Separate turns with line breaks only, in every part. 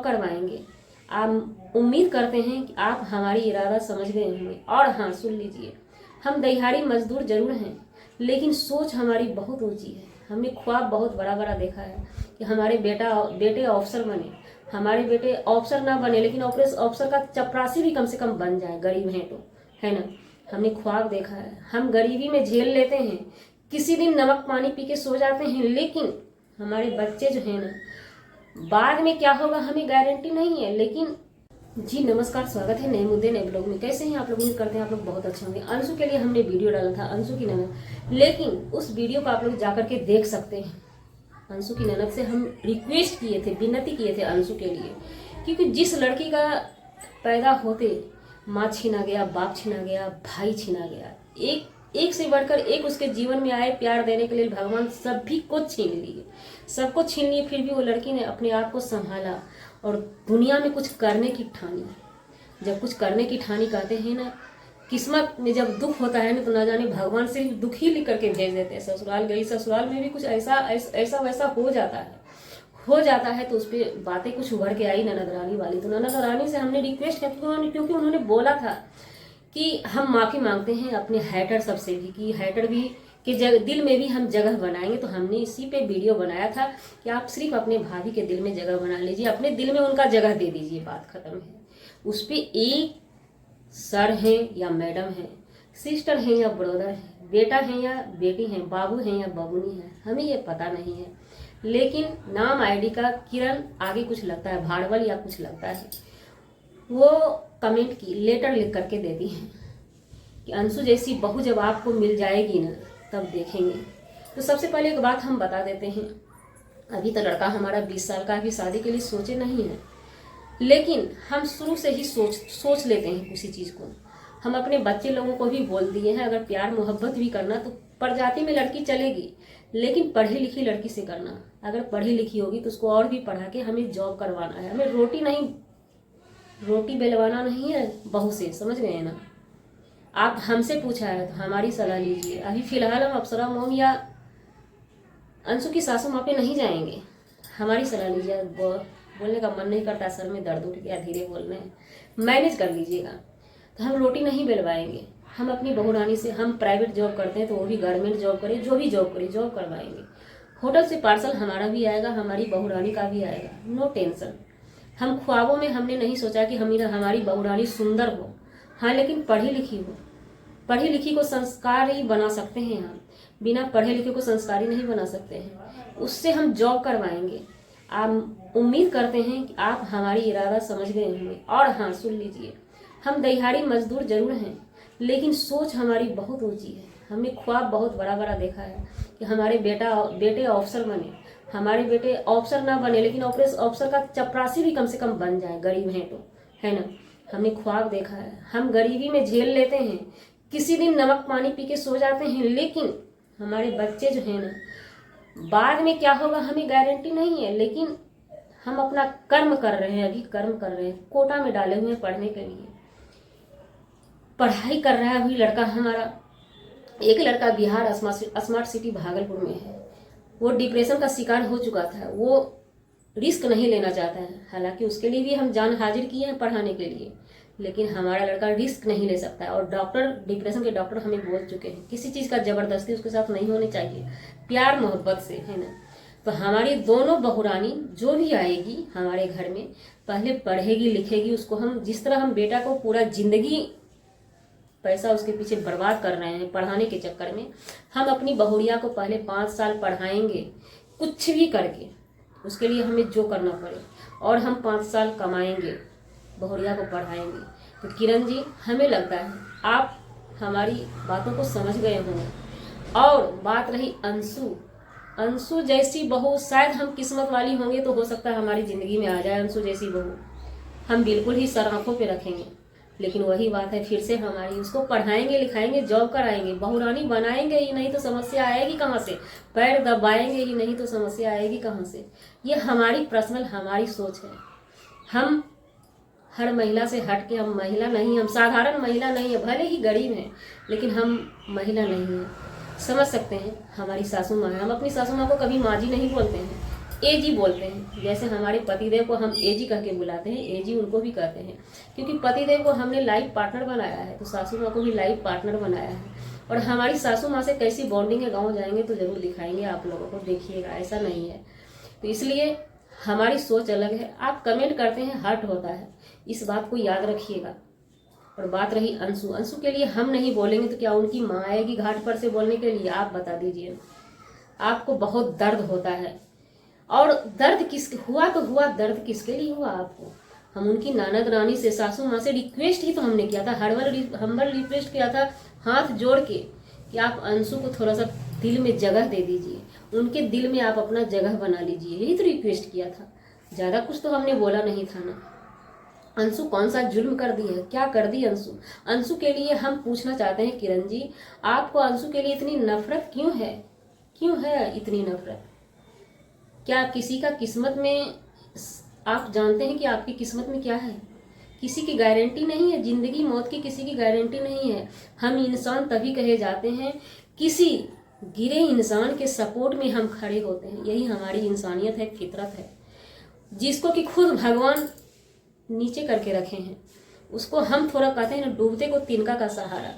करवाएंगे। आप उम्मीद करते हैं कि आप हमारी इरादा समझ गए होंगे। और हाँ, सुन लीजिए, हम दिहाड़ी मजदूर जरूर हैं, लेकिन सोच हमारी बहुत ऊंची है। हमने ख्वाब बहुत बड़ा बड़ा देखा है कि हमारे बेटे अफसर बने। हमारे बेटे अफसर ना बने, लेकिन अफसर का चपरासी भी कम से कम बन जाए, गरीब हैं तो, है ना। हमने ख्वाब देखा है, हम गरीबी में झेल लेते हैं, किसी दिन नमक पानी पी के सो जाते हैं, लेकिन हमारे बच्चे जो है ना, बाद में क्या होगा हमें गारंटी नहीं है। लेकिन जी नमस्कार, स्वागत है नए मुद्दे नए ब्लॉग में। कैसे हैं आप लोग? उम्मीद करते हैं आप लोग बहुत अच्छे होंगे। अंशु के लिए हमने वीडियो डाला था, अंशु की ननद, लेकिन उस वीडियो को आप लोग जाकर के देख सकते हैं। अंशु की ननद से हम रिक्वेस्ट किए थे, विनती किए थे अंशु के लिए, क्योंकि जिस लड़की का पैदा होते माँ छीना गया, बाप छीना गया, भाई छीना गया, एक से बढ़कर एक उसके जीवन में आए प्यार देने के लिए भगवान सभी को छीन लिए, सबको छीन लिए, फिर भी वो लड़की ने अपने आप को संभाला और दुनिया में कुछ करने की ठानी। जब कुछ करने की ठानी कहते हैं ना, किस्मत में जब दुख होता है ना, तो ना जाने भगवान सिर्फ दुख ही लिख करके भेज देते हैं। ससुराल गई, ससुराल में भी कुछ ऐसा वैसा हो जाता है तो उस पर बातें कुछ उभर के आई ननद रानी वाली। तो ननद रानी से हमने रिक्वेस्ट किया, क्योंकि उन्होंने बोला था कि हम माफ़ी मांगते हैं अपने हैटर सबसे भी, कि हैटर भी कि दिल में भी हम जगह बनाएंगे। तो हमने इसी पे वीडियो बनाया था कि आप सिर्फ अपने भाभी के दिल में जगह बना लीजिए, अपने दिल में उनका जगह दे दीजिए, बात खत्म है। उस पर एक सर हैं या मैडम हैं, सिस्टर हैं या ब्रदर हैं, बेटा हैं या बेटी हैं, बाबू हैं या बबुनी है, हमें ये पता नहीं है। लेकिन नाम आईडी का किरण आगे कुछ लगता है, भाड़वल या कुछ लगता है, वो कमेंट की लेटर लिख करके देती हैं कि अंशु जैसी बहू जब आपको मिल जाएगी ना, तब देखेंगे। तो सबसे पहले एक बात हम बता देते हैं, अभी तो लड़का हमारा 20 साल का, अभी शादी के लिए सोचे नहीं है, लेकिन हम शुरू से ही सोच लेते हैं किसी चीज़ को। हम अपने बच्चे लोगों को भी बोल दिए हैं, अगर प्यार मोहब्बत भी करना तो प्रजाति में लड़की चलेगी, लेकिन पढ़ी लिखी लड़की से करना। अगर पढ़ी लिखी होगी तो उसको और भी पढ़ा के हमें जॉब करवाना है, हमें रोटी बेलवाना नहीं है बहू से, समझ गए ना। आप हमसे पूछा है तो हमारी सलाह लीजिए। अभी फिलहाल हम अप्सरा मोम या अंशु की सासू माँ पे नहीं जाएंगे, हमारी सलाह लीजिए। बोलने का मन नहीं करता, सर में दर्द उठ गया, धीरे बोल रहे हैं, मैनेज कर लीजिएगा। तो हम रोटी नहीं बेलवाएंगे, हम अपनी बहू रानी से, हम प्राइवेट जॉब करते हैं तो वो भी गवर्नमेंट जॉब करे, जो भी जॉब करे, जॉब करवाएंगे। होटल से पार्सल हमारा भी आएगा, हमारी बहू रानी का भी आएगा, नो टेंशन। हम ख्वाबों में हमने नहीं सोचा कि हमारी बहू रानी सुंदर हो, हाँ, लेकिन पढ़ी लिखी हो। पढ़ी लिखी को संस्कारी बना सकते हैं हम, बिना पढ़े लिखे को संस्कारी नहीं बना सकते हैं। उससे हम जॉब करवाएंगे। आप उम्मीद करते हैं कि आप हमारी इरादा समझ गए होंगे। और हाँ, सुन लीजिए, हम दिहाड़ी मजदूर जरूर हैं, लेकिन सोच हमारी बहुत ऊंची है। हमने ख्वाब बहुत बड़ा बड़ा देखा है कि हमारे बेटे अफसर बने। हमारे बेटे अफसर ना बने, लेकिन अफसर का चपरासी भी कम से कम बन जाए, गरीब हैं तो, है ना। हमने ख्वाब देखा है, हम गरीबी में झेल लेते हैं, किसी दिन नमक पानी पी के सो जाते हैं, लेकिन हमारे बच्चे जो है ना, बाद में क्या होगा हमें गारंटी नहीं है। लेकिन हम अपना कर्म कर रहे हैं, अभी कर्म कर रहे हैं। कोटा में डाले हुए हैं पढ़ने के लिए, पढ़ाई कर रहा है अभी लड़का हमारा। एक लड़का बिहार स्मार्ट सिटी भागलपुर में है, वो डिप्रेशन का शिकार हो चुका था, वो रिस्क नहीं लेना चाहता है। हालांकि उसके लिए भी हम जान हाजिर किए हैं पढ़ाने के लिए, लेकिन हमारा लड़का रिस्क नहीं ले सकता है। और डॉक्टर, डिप्रेशन के डॉक्टर हमें बोल चुके हैं, किसी चीज़ का जबरदस्ती उसके साथ नहीं होनी चाहिए, प्यार मोहब्बत से, है ना। तो हमारी दोनों बहुरानी जो भी आएगी हमारे घर में, पहले पढ़ेगी लिखेगी, उसको हम जिस तरह हम बेटा को पूरा जिंदगी पैसा उसके पीछे बर्बाद कर रहे हैं पढ़ाने के चक्कर में, हम अपनी बहुरिया को पहले 5 साल पढ़ाएंगे, कुछ भी करके, उसके लिए हमें जो करना पड़े, और हम 5 साल कमाएंगे, बहुरिया को पढ़ाएंगे। तो किरण जी, हमें लगता है आप हमारी बातों को समझ गए होंगे। और बात रही अंशु जैसी बहू, शायद हम किस्मत वाली होंगे तो हो सकता है हमारी ज़िंदगी में आ जाए अंशु जैसी बहू, हम बिल्कुल ही सर आंखों पे रखेंगे। लेकिन वही बात है, फिर से हमारी, उसको पढ़ाएंगे लिखाएंगे, जॉब कराएंगे, बहुरानी बनाएंगे ही नहीं तो समस्या आएगी कहाँ से, पैर दबाएंगे ही नहीं तो समस्या आएगी कहाँ से। ये हमारी पर्सनल, हमारी सोच है। हम हर महिला से हट के, हम महिला नहीं, हम साधारण महिला नहीं है, भले ही गरीब हैं, लेकिन हम महिला नहीं हैं। समझ सकते हैं हमारी सासू माँ है, हम अपनी सासू माँ को कभी माँ जी नहीं बोलते हैं, एजी बोलते हैं। जैसे हमारे पतिदेव को हम एजी कह के बुलाते हैं, एजी उनको भी कहते हैं, क्योंकि पतिदेव को हमने लाइफ पार्टनर बनाया है, तो सासू माँ को भी लाइफ पार्टनर बनाया है। और हमारी सासू माँ से कैसी बॉन्डिंग है, गाँव जाएंगे तो जरूर दिखाएंगे आप लोगों को, देखिएगा, ऐसा नहीं है। तो इसलिए हमारी सोच अलग है। आप कमेंट करते हैं, हर्ट होता है, इस बात को याद रखिएगा। और बात रही अंशु, अंशु के लिए हम नहीं बोलेंगे तो क्या उनकी माँ आएगी घाट पर से बोलने के लिए? आप बता दीजिए। आपको बहुत दर्द होता है, और दर्द किस हुआ तो हुआ, दर्द किसके लिए हुआ आपको? हम उनकी नानद रानी से, सासू माँ से रिक्वेस्ट ही तो हमने किया था, हम्बल रिक्वेस्ट किया था हाथ जोड़ के कि आप अंशु को थोड़ा सा दिल में जगह दे दीजिए, उनके दिल में आप अपना जगह बना लीजिए, यही तो रिक्वेस्ट किया था। ज़्यादा कुछ तो हमने बोला नहीं था ना। अंशु कौन सा जुल्म कर दी है, क्या कर दी अंशु? अंशु के लिए हम पूछना चाहते हैं, किरण जी आपको अंशु के लिए इतनी नफरत क्यों है? क्यों है इतनी नफरत? क्या किसी का किस्मत में, आप जानते हैं कि आपकी किस्मत में क्या है? किसी की गारंटी नहीं है, जिंदगी मौत की किसी की गारंटी नहीं है। हम इंसान तभी कहे जाते हैं, किसी गिरे इंसान के सपोर्ट में हम खड़े होते हैं, यही हमारी इंसानियत है, फितरत है। जिसको कि खुद भगवान नीचे करके रखे हैं, उसको हम थोड़ा कहते हैं ना, डूबते को तिनका का सहारा,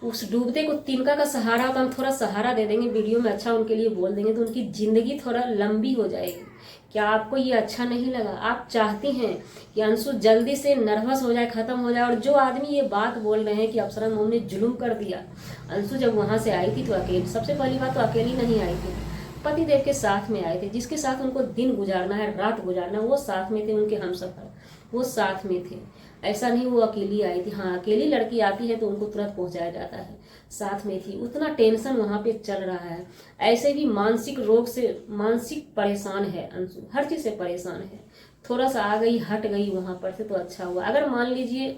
उस डूबते को तिनका का सहारा होता, हम थोड़ा सहारा दे देंगे, वीडियो में अच्छा उनके लिए बोल देंगे तो उनकी ज़िंदगी थोड़ा लंबी हो जाएगी। क्या आपको ये अच्छा नहीं लगा? आप चाहती हैं कि अंशु जल्दी से नर्वस हो जाए, ख़त्म हो जाए। और जो आदमी ये बात बोल रहे हैं कि अप्सरा मोम ने जुल्म कर दिया, अंशु जब वहाँ से आई थी तो अकेली, सबसे पहली बात तो अकेली नहीं आई थी, पतिदेव के साथ में आए थे, जिसके साथ उनको दिन गुजारना है, रात गुजारना, वो साथ में थे, उनके हमसफर वो साथ में थे। ऐसा नहीं वो अकेली आई थी। हाँ, अकेली लड़की आती है तो उनको तुरंत पहुंचाया जाता है, साथ में थी। उतना टेंशन वहाँ पे चल रहा है। ऐसे भी मानसिक रोग से, मानसिक परेशान है अंशु, हर चीज़ से परेशान है। थोड़ा सा आ गई, हट गई वहाँ पर से तो अच्छा हुआ। अगर मान लीजिए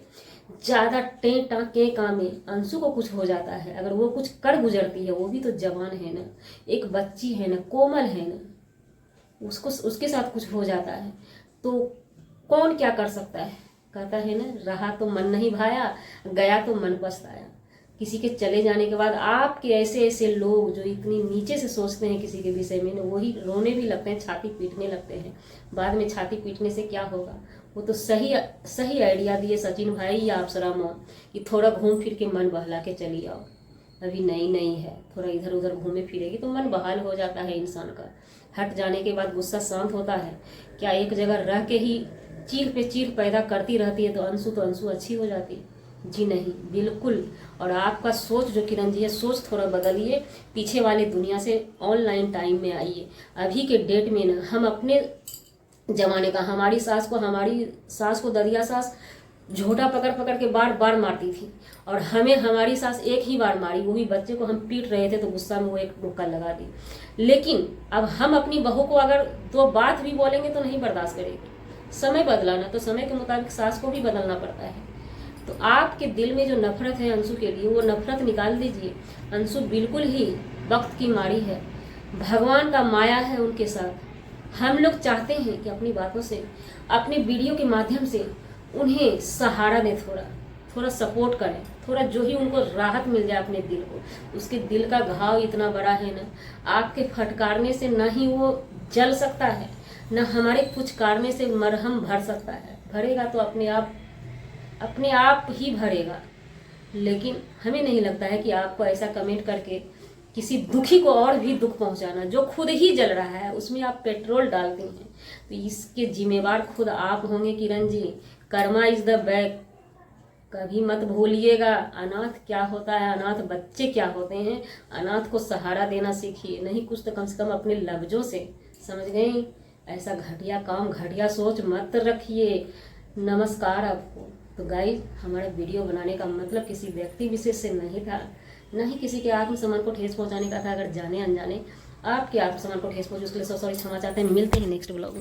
ज़्यादा टें टाँके काम में अंशु को कुछ हो जाता है, अगर वो कुछ कर गुजरती है, वो भी तो जवान है ना, एक बच्ची है ना, कोमल है ना, उसको उसके साथ कुछ हो जाता है तो कौन क्या कर सकता है? कहता है ना, रहा तो मन नहीं भाया, गया तो मन पछताया। किसी के चले जाने के बाद आपके ऐसे ऐसे लोग जो इतनी नीचे से सोचते हैं किसी के विषय में, वही रोने भी लगते हैं, छाती पीटने लगते हैं। बाद में छाती पीटने से क्या होगा? वो तो सही आइडिया दिए सचिन भाई या अप्सरा मोम कि थोड़ा घूम फिर के मन बहला के चली आओ। अभी नई है, थोड़ा इधर उधर घूमे फिरेगी तो मन बहाल हो जाता है इंसान का। हट जाने के बाद गुस्सा शांत होता है। क्या एक जगह रह के ही चीख पे चीख पैदा करती रहती है तो अंशु अच्छी हो जाती? जी नहीं, बिल्कुल। और आपका सोच जो किरण जी है, सोच थोड़ा बदलिए, पीछे वाले दुनिया से ऑनलाइन टाइम में आइए। अभी के डेट में ना, हम अपने जमाने का, हमारी सास को दरिया सास झोटा पकड़ पकड़ के बार बार मारती थी, और हमें हमारी सास एक ही बार मारी, वो भी बच्चे को हम पीट रहे थे तो गुस्सा में वो एक मुक्का लगा दी। लेकिन अब हम अपनी बहू को अगर दो बात भी बोलेंगे तो नहीं बर्दाश्त करेगी। समय बदला ना, तो समय के मुताबिक सास को भी बदलना पड़ता है। तो आपके दिल में जो नफरत है अंशु के लिए, वो नफरत निकाल दीजिए। अंशु बिल्कुल ही वक्त की मारी है, भगवान का माया है उनके साथ। हम लोग चाहते हैं कि अपनी बातों से, अपने वीडियो के माध्यम से उन्हें सहारा दें, थोड़ा सपोर्ट करें, थोड़ा जो ही उनको राहत मिल जाए अपने दिल को। उसके दिल का घाव इतना बड़ा है ना, आपके फटकारने से ना ही वो जल सकता है, ना हमारे कुछ कारने से मरहम भर सकता है। भरेगा तो अपने आप ही भरेगा। लेकिन हमें नहीं लगता है कि आपको ऐसा कमेंट करके किसी दुखी को और भी दुख पहुंचाना, जो खुद ही जल रहा है उसमें आप पेट्रोल डालते हैं, तो इसके जिम्मेवार खुद आप होंगे Kiran ji. Karma is the back, कभी मत भूलिएगा। अनाथ क्या होता है, अनाथ बच्चे क्या होते हैं, अनाथ को सहारा देना सीखिए। नहीं कुछ तो कम से कम अपने लफ्जों से, समझ गई? ऐसा घटिया काम, घटिया सोच मत रखिए। नमस्कार आपको। तो गाइस, हमारा वीडियो बनाने का मतलब किसी व्यक्ति विशेष से नहीं था, न ही किसी के आत्मसम्मान को ठेस पहुंचाने का था। अगर जाने अनजाने आपके आत्मसम्मान को ठेस पहुंचे उसके लिए सॉरी क्षमा चाहते हैं। मिलते हैं नेक्स्ट ब्लॉग में।